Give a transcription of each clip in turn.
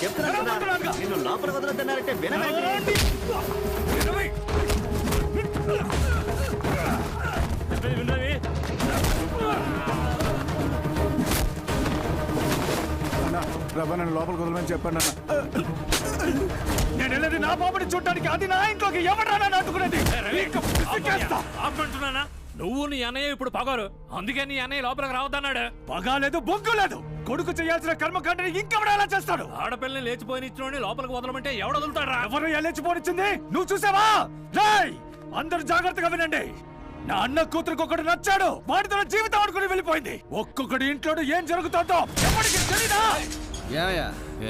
చెప్తున్నా నిన్ను లోపల వదలొద్దన్నారంటే వినవేంటి? ప్రభా నన్ను లోపలికి వదలమని చెప్పండి అన్న. నేను వెళ్ళేది నా బాబుని చూడటానికి, అది నా ఇంట్లోకి ఎవడరా నాటుకునేది? ఆపంటున్నానా? నువ్వు నీ అన్నయ్య ఇప్పుడు పగారు, అందుకే నీ అన్నయ్య లోపలికి రావద్దన్నాడు. పగాలేదు, బొగ్గు లేదు. కొడుకు చేయాల్సిన కర్మకాండని ఇంకెవడ ఎలా చేస్తాడు? ఆడపిల్లని లేచిపోయినిచ్చిన లోపలికి వదలమంటే ఎవడ వదులుతాడు? ఎవరు లేచిపోనిచ్చింది? నువ్వు చూసావా? రేయ్, అందరూ జాగ్రత్తగా వినండి. నా అన్న కూతురికి ఒకడు నచ్చాడు, వాడితో జీవితం ఆడుకుని వెళ్ళిపోయింది. ఒక్కొక్కడి ఇంట్లో ఏం జరుగుతుందో ఎవరికి తెలీదా?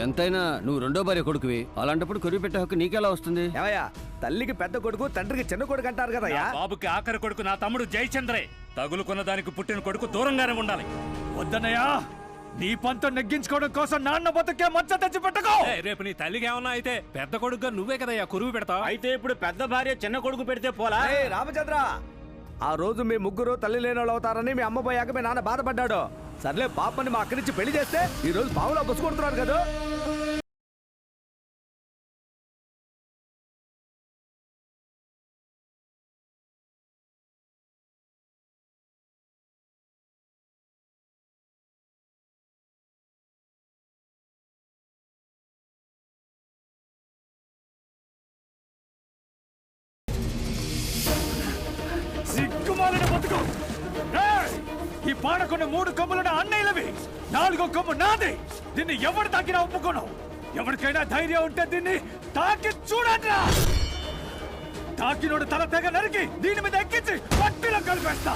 ఎంతైనా నువ్వు రెండో భార్య కొడుకువి, అలాంటప్పుడు కొరివి పెట్టే హక్కు నీకెలా వస్తుంది? ఏమయ్యా, తల్లికి పెద్ద కొడుకు, తండ్రికి చిన్న కొడుకు అంటారు కదయ్యా. బాబుకి ఆఖరి కొడుకు నా తమ్ముడు జయచంద్రే. తగులుకున్న దానికి పుట్టిన కొడుకు దూరంగానే ఉండాలి. వద్దన్నయ్యా, నీ పంతం నెగ్గించుకోవడం కోసం నాన్న బతుకే మచ్చ తెచ్చి పెట్టుకో. రేపు నీ తల్లికి ఏమన్నా అయితే పెద్ద కొడుకుగా నువ్వే కదయ్యా కురువు పెడతావు. అయితే ఇప్పుడు పెద్ద భార్య చిన్న కొడుకు పెడితే పోలా? రామచంద్ర, ఆ రోజు మీ ముగ్గురు తల్లి లేని వాళ్ళు అవుతారని మీ అమ్మ పోయాక మీ నాన్న బాధపడ్డాడు. సర్లే, పాపని మా అక్కడి నుంచి పెళ్లి చేస్తే ఈ రోజు పావులా బస్సు కొడుతున్నారు కదా. సిగ్గుమాలిన బతుకు. ఈ పాడకున్న 3 కొమ్ములున్న అన్నయ్యలవి, 4వ కొమ్ము నాది. దీన్ని ఎవరు తాకినా ఒప్పుకోను. ఎవరికైనా ధైర్యం ఉంటే దీన్ని తాకి చూడండిరా. తాకినోడు తల తెగ నరికి దీని మీద ఎక్కించి పట్టిలో కలిపేస్తా.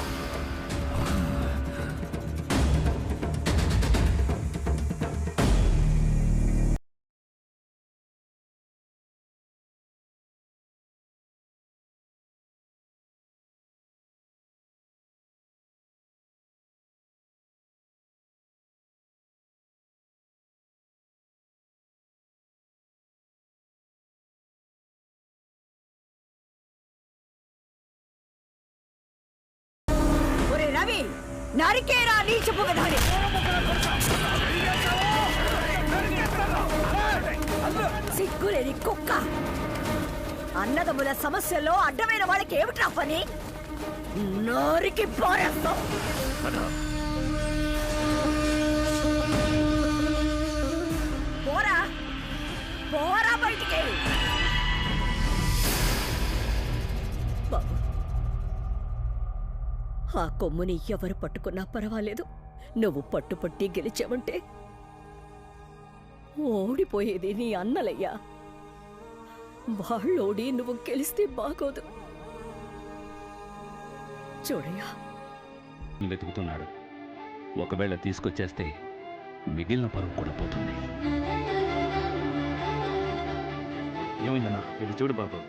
రవి, నరికేరా నీచపు విధాని. సిగ్గులేని కుక్క. అన్నదమ్ముల సమస్యల్లో అడ్డమైన వాళ్ళకి ఏమిట్రా పని? నరికి పారేస్తాం. పోరా పోరా బయటికి. బాబు, ఆ కొమ్ముని ఎవరు పట్టుకున్నా పర్వాలేదు. నువ్వు పట్టుపట్టి గెలిచావంటే ఓడిపోయేది నీ అన్నలయ్యా. వాళ్ళోడి నువ్వు గెలిస్తే బాగోదు. చూడయ్యా, వెతుకుతున్నాడు. ఒకవేళ తీసుకొచ్చేస్తే మిగిలిన పరువు కూడా పోతుంది. ఏమైందన్నా? ఇది చూడు బాబు.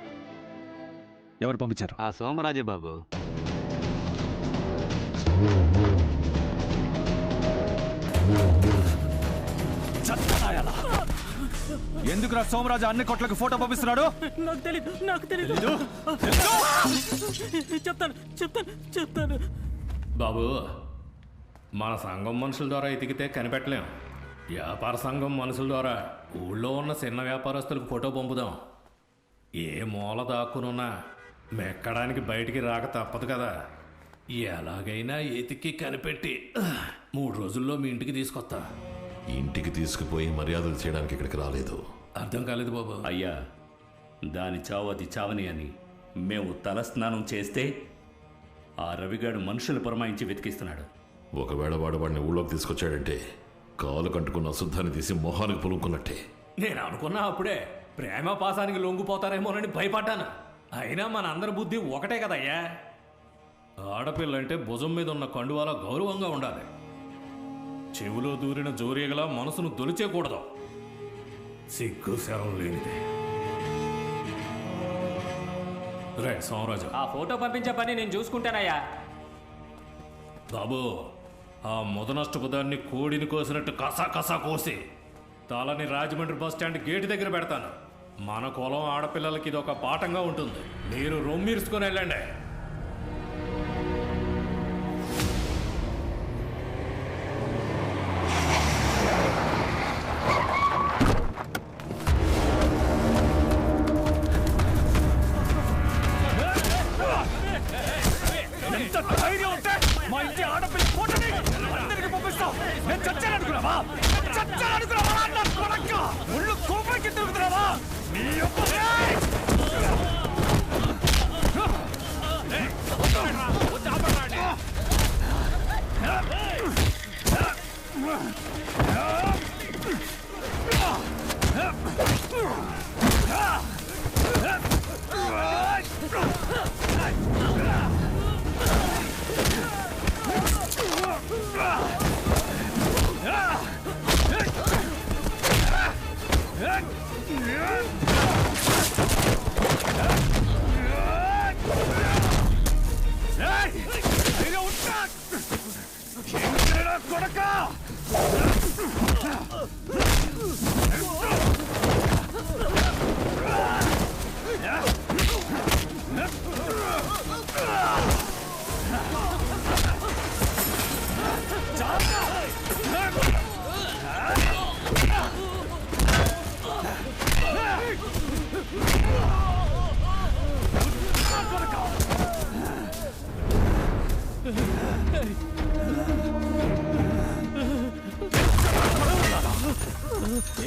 ఎవరు పంపించారు? ఆ సోమరాజే బాబు. ఎందుకురా సోమరాజు అన్ని కొట్లకు ఫోటో పంపిస్తున్నాడు? నాకు తెలీదు. చెప్తాను బాబు. మన సంఘం మనుషుల ద్వారా ఎతికితే కనిపెట్టలేం. వ్యాపార సంఘం మనుషుల ద్వారా ఊళ్ళో ఉన్న చిన్న వ్యాపారస్తులకు ఫోటో పంపుదాం. ఏ మూల దాక్కునున్నా మెక్కడానికి బయటికి రాక తప్పదు కదా. ఎలాగైనా ఎతికి కనిపెట్టి 3 రోజుల్లో మీ ఇంటికి తీసుకొస్తా. ఇంటికి తీసుకుపోయి మర్యాదలు చేయడానికి ఇక్కడికి రాలేదు. అర్థం కాలేదు బాబు. అయ్యా, దాని చావు అది చావని అని మేము తలస్నానం చేస్తే ఆ రవిగాడు మనుషులు పురమాయించి వెతికిస్తున్నాడు. ఒకవేళ వాడిని ఊళ్ళోకి తీసుకొచ్చాడంటే కాలు కంటుకున్న అశుద్ధాన్ని తీసి మొహానికి పులుముకున్నట్టే. నేను అనుకున్నా అప్పుడే ప్రేమ పాసానికి లొంగిపోతారేమోనని భయపడ్డాను. అయినా మన అందరి బుద్ధి ఒకటే కదయ్యా. ఆడపిల్లంటే భుజం మీద ఉన్న కండువాలా గౌరవంగా ఉండాలి. చెవులో దూరిన జోరీగలా మనసును దొలిచేకూడదు. సిగ్గు శరం లేనిదే. రే సోమరాజు, ఆ ఫోటో పంపించే పని నేను చూసుకుంటానయ్యా. బాబు, ఆ ముదనష్టపు దాన్ని కోడిని కోసినట్టు కసా కసా కోసి తలని రాజమండ్రి బస్ స్టాండ్ గేటు దగ్గర పెడతాను. మన కులం ఆడపిల్లలకి ఇది ఒక పాఠంగా ఉంటుంది. మీరు రొమ్మిర్చుకొని వెళ్ళండి.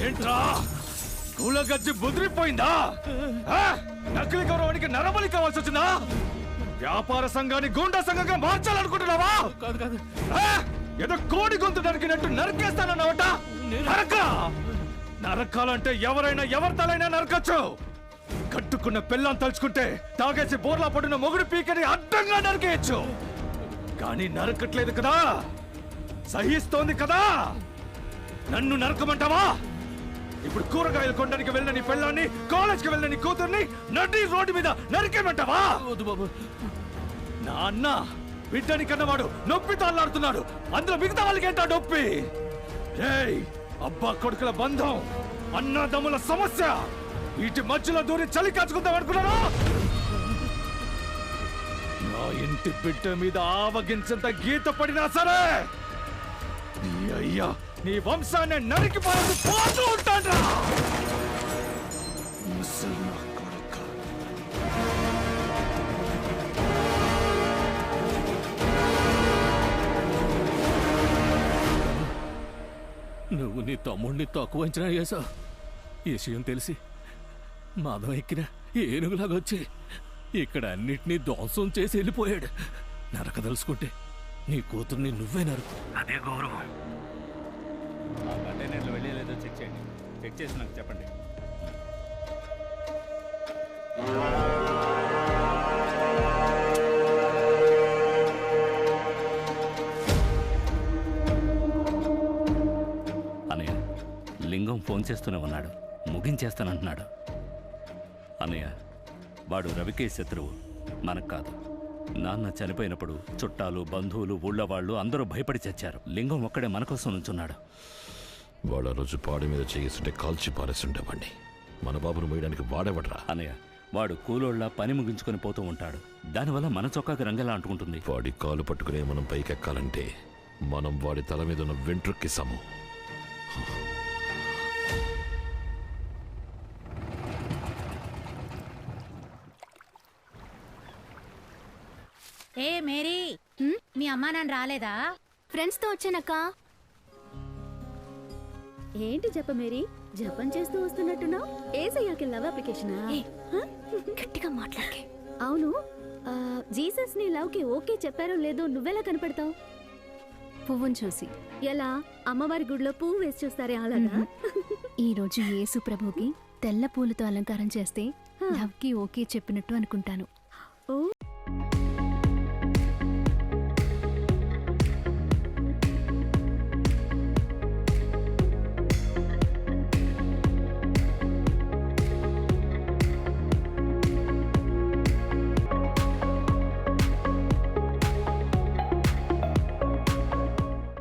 ఏంట్రా కూల గజ్జి బుదిరిపోయిందా? నకిలీ గౌరవానికి నరబలి కావాల్సి వచ్చిందా? వ్యాపార సంఘాన్ని గూండా సంఘంగా మార్చాలనుకుంటున్నావా? కాదు కాదు, ఏదో కోడి గొంతు నరికినట్టు నరికేస్తానన్నావట. నరకాలంటే ఎవరైనా ఎవరి తలైనా నరకచ్చు. కట్టుకున్న పిల్లని తలుచుకుంటే తాగేసి బోర్లా పడిన మొగుడు పీకని అడ్డంగా నరికేయచ్చు. కానీ నరకట్లేదు కదా, సహిస్తోంది కదా. నన్ను నరకమంటావా? ఇప్పుడు కూరగాయలు కొనడానికి వెళ్ళిన నీ పిల్లాన్ని, కాలేజ్కి వెళ్ళిన నీ కూతుర్ని నడి రోడ్డు మీద నరికేమంటావా? నా అన్న బిడ్డని కన్నవాడు నొప్పితో అల్లాడుతున్నాడు. అందులో మిగతా వాళ్ళకి ఏంటా నొప్పి? రేయ్, అబ్బా కొడుకుల బంధం, అన్నదమ్ముల సమస్య, వీటి మధ్యలో దూరి చలి కాచుకుందాం అనుకున్నారా? నా ఇంటి బిడ్డ మీద ఆవగించంత గీత పడినా సరే నీ అయ్యా నీ వంశాన్ని నరికి పోతూ ఉంటాడ్రా. నువ్వు నీ తమ్ముడిని తక్కువ అంచనా చేసావు. ఈ విషయం తెలిసి మదం ఎక్కిన ఏనుగులాగొచ్చి ఇక్కడ అన్నిటినీ ధ్వంసం చేసి వెళ్ళిపోయాడు. నరకదలుచుకుంటే నీ కూతుర్ని నువ్వే నరకు. అదే గౌరవం. ఆ కంటైనర్లు వెళ్ళలేదో చెక్ చేయండి. చెక్ చేసి నాకు చెప్పండి. అన్నయ్య, లింగం ఫోన్ చేస్తూనే ఉన్నాడు. ముగించేస్తానంటున్నాడు. అన్నయ్య, వాడు రవికే శత్రువు, మనకు కాదు. నాన్న చనిపోయినప్పుడు చుట్టాలు, బంధువులు, ఊళ్ళో వాళ్ళు అందరూ భయపడి చచ్చారు. లింగం ఒక్కడే మన కోసం నుంచున్నాడు. వాడు ఆ రోజు పాడి మీద చేస్తుంటే కాల్చి పారేస్తుండేవాడిని. మన బాబును మోయడానికి వాడేవడరా? అన్నయ్య, వాడు కూలోళ్ళ పని ముగించుకొని పోతూ ఉంటాడు. దానివల్ల మన చొక్కాకి రంగెలా అంటుకుంటుంది. వాడి కాలు పట్టుకునే మనం పైకెక్కాలంటే మనం వాడి తల మీద ఉన్న వెంట్రుక్కి సమం. ఏ మేరీ, మీ అమ్మా నాన్న రాలేదా? ఫ్రెండ్స్ తో వచ్చానక్క. ఏంటి జప మేరీ, జపం చేస్తూ వస్తున్నట్టున్నావు? ఏసయ్యాకి లవ్ అప్లికేషనా? గట్టిగా మాట్లాడే. అవును, జీసస్ నీ లవ్ కి ఓకే చెప్పారో లేదో నువ్వెలా కనపడతావు? పువ్వును చూసి. ఎలా? అమ్మవారి గుడిలో పువ్వు వేసి చూస్తారే అలాగా? ఈ రోజు యేసు ప్రభుకి తెల్ల పూలతో అలంకారం చేస్తే లవ్ కి ఓకే చెప్పినట్టు అనుకుంటాను.